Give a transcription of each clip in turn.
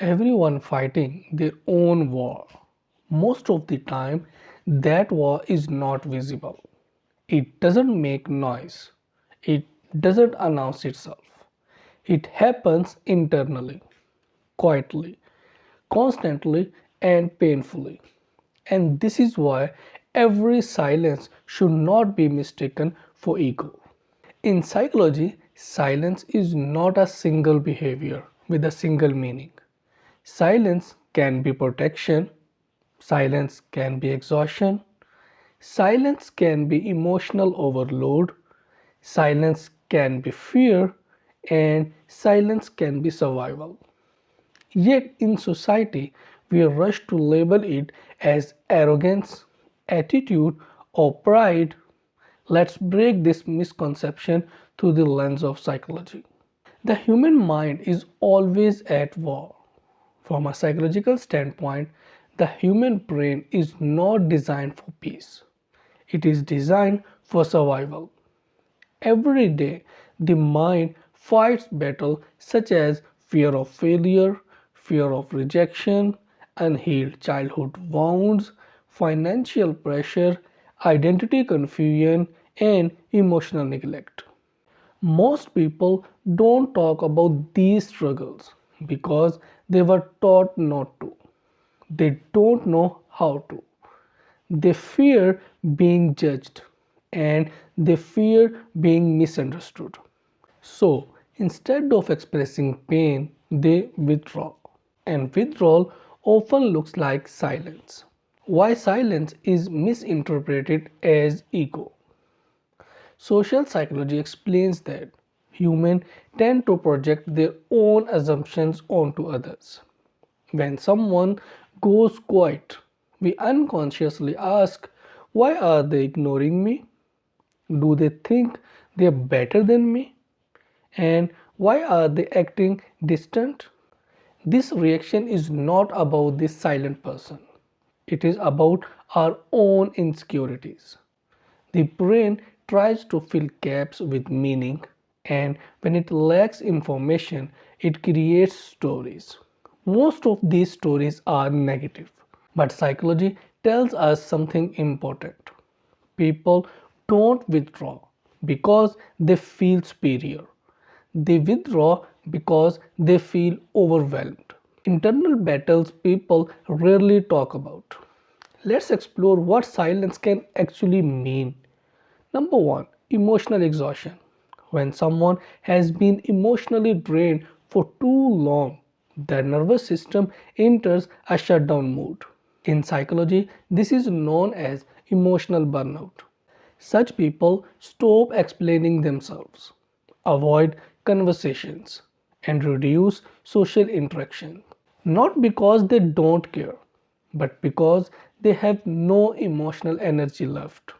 Everyone fighting their own war. Most of the time, that war is not visible. It doesn't make noise. It doesn't announce itself. It happens internally, quietly, constantly, and painfully. And this is why every silence should not be mistaken for ego. In psychology, silence is not a single behavior with a single meaning. Silence can be protection, silence can be exhaustion, silence can be emotional overload, silence can be fear, and silence can be survival. Yet in society, we rush to label it as arrogance, attitude, or pride. Let's break this misconception through the lens of psychology. The human mind is always at war. From a psychological standpoint, the human brain is not designed for peace. It is designed for survival. Every day, the mind fights battles such as fear of failure, fear of rejection, unhealed childhood wounds, financial pressure, identity confusion, and emotional neglect. Most people don't talk about these struggles because they were taught not to. They don't know how to. They fear being judged and they fear being misunderstood. So instead of expressing pain, they withdraw. And withdrawal often looks like silence. Why silence is misinterpreted as ego? Social psychology explains that humans tend to project their own assumptions onto others. When someone goes quiet, we unconsciously ask, why are they ignoring me? Do they think they are better than me? And why are they acting distant? This reaction is not about the silent person. It is about our own insecurities. The brain tries to fill gaps with meaning, and when it lacks information, it creates stories. Most of these stories are negative. But psychology tells us something important. People don't withdraw because they feel superior. They withdraw because they feel overwhelmed. Internal battles people rarely talk about. Let's explore what silence can actually mean. Number one, emotional exhaustion. When someone has been emotionally drained for too long, their nervous system enters a shutdown mode. In psychology, this is known as emotional burnout. Such people stop explaining themselves, avoid conversations, and reduce social interaction. Not because they don't care, but because they have no emotional energy left.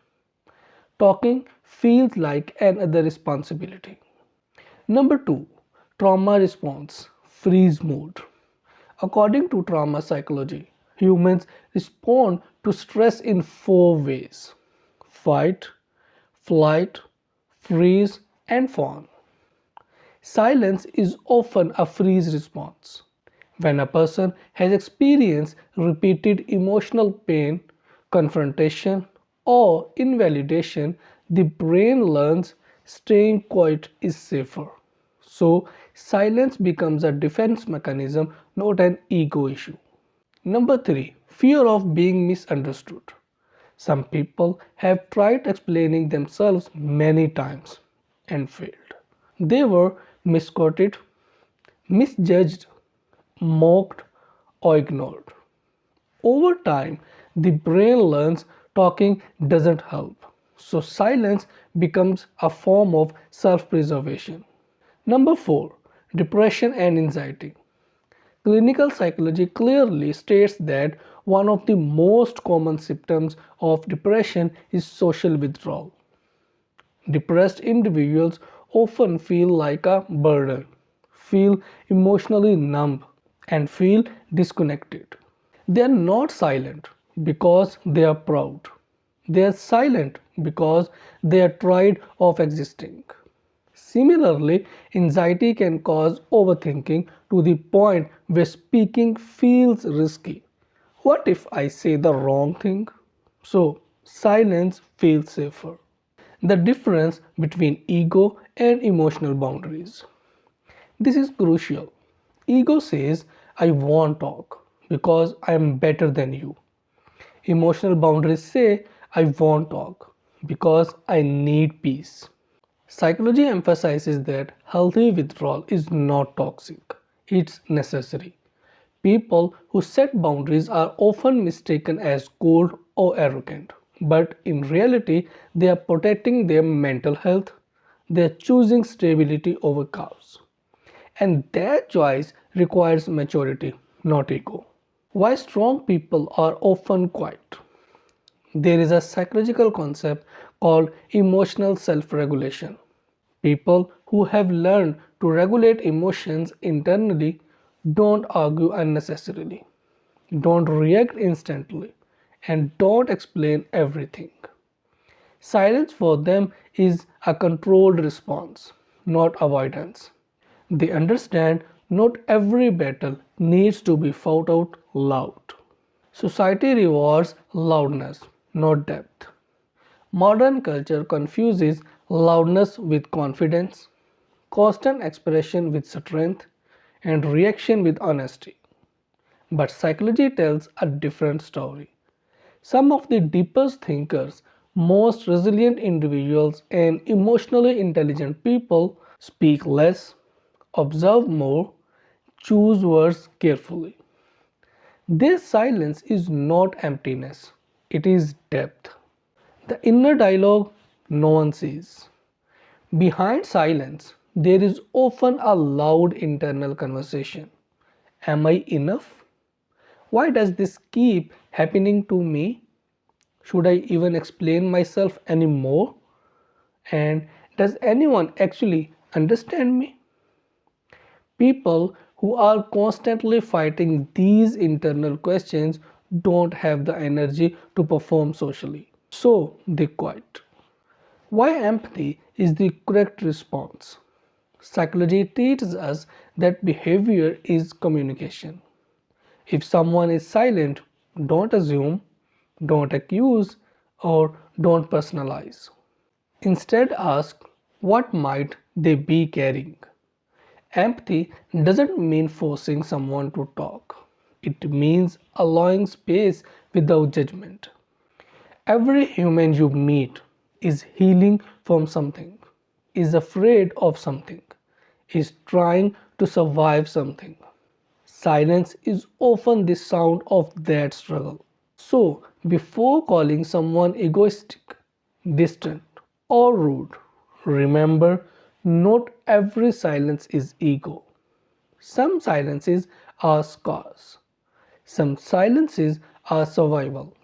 Talking feels like another responsibility. Number two, trauma response, freeze mode. According to trauma psychology, humans respond to stress in four ways: fight, flight, freeze, and fawn. Silence is often a freeze response. When a person has experienced repeated emotional pain, confrontation, or invalidation, the brain learns staying quiet is safer. So, silence becomes a defense mechanism, not an ego issue. Number three, fear of being misunderstood. Some people have tried explaining themselves many times and failed. They were misquoted, misjudged, mocked, or ignored. Over time, the brain learns talking doesn't help, so silence becomes a form of self preservation. Number four, depression and anxiety. Clinical psychology clearly states that one of the most common symptoms of depression is social withdrawal. Depressed individuals often feel like a burden, feel emotionally numb, and feel disconnected. They are not silent because they are proud. They are silent because they are tired of existing. Similarly, anxiety can cause overthinking to the point where speaking feels risky. What if I say the wrong thing? So, silence feels safer. The difference between ego and emotional boundaries. This is crucial. Ego says, I won't talk because I am better than you. Emotional boundaries say, I won't talk because I need peace. Psychology emphasizes that healthy withdrawal is not toxic, it's necessary. People who set boundaries are often mistaken as cold or arrogant, but in reality, they are protecting their mental health. They are choosing stability over chaos. And that choice requires maturity, not ego. Why strong people are often quiet? There is a psychological concept called emotional self regulation. People who have learned to regulate emotions internally don't argue unnecessarily, don't react instantly, and don't explain everything. Silence for them is a controlled response, not avoidance. They understand not every battle needs to be fought out loud. Society rewards loudness, not depth. Modern culture confuses loudness with confidence, constant expression with strength, and reaction with honesty. But psychology tells a different story. Some of the deepest thinkers, most resilient individuals, and emotionally intelligent people speak less, observe more, choose words carefully. Their silence is not emptiness, it is depth. The inner dialogue no one sees. Behind silence, there is often a loud internal conversation. Am I enough? Why does this keep happening to me? Should I even explain myself anymore? And does anyone actually understand me? People who are constantly fighting these internal questions don't have the energy to perform socially. So they quit. Why empathy is the correct response? Psychology teaches us that behavior is communication. If someone is silent, don't assume, don't accuse, or don't personalize. Instead, ask what might they be carrying. Empathy doesn't mean forcing someone to talk, it means allowing space without judgment. Every human you meet is healing from something, is afraid of something, is trying to survive something. Silence is often the sound of that struggle. So, before calling someone egoistic, distant, or rude, remember not every silence is ego. Some silences are scars, some silences are survival,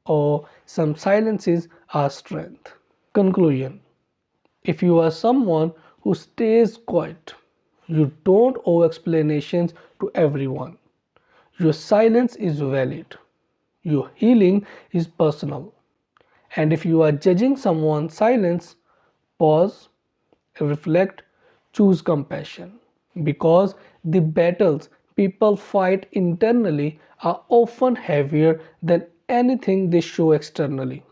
or some silences are strength. Conclusion. If you are someone who stays quiet, you don't owe explanations to everyone. Your silence is valid. Your healing is personal. And if you are judging someone's silence, pause, reflect, choose compassion. Because the battles people fight internally are often heavier than anything they show externally.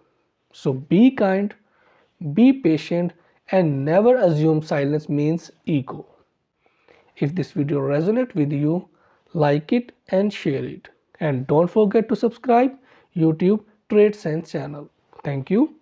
So be kind, be patient, and never assume silence means ego. If this video resonates with you, like it and share it. And don't forget to subscribe YouTube Trade Sense channel. Thank you.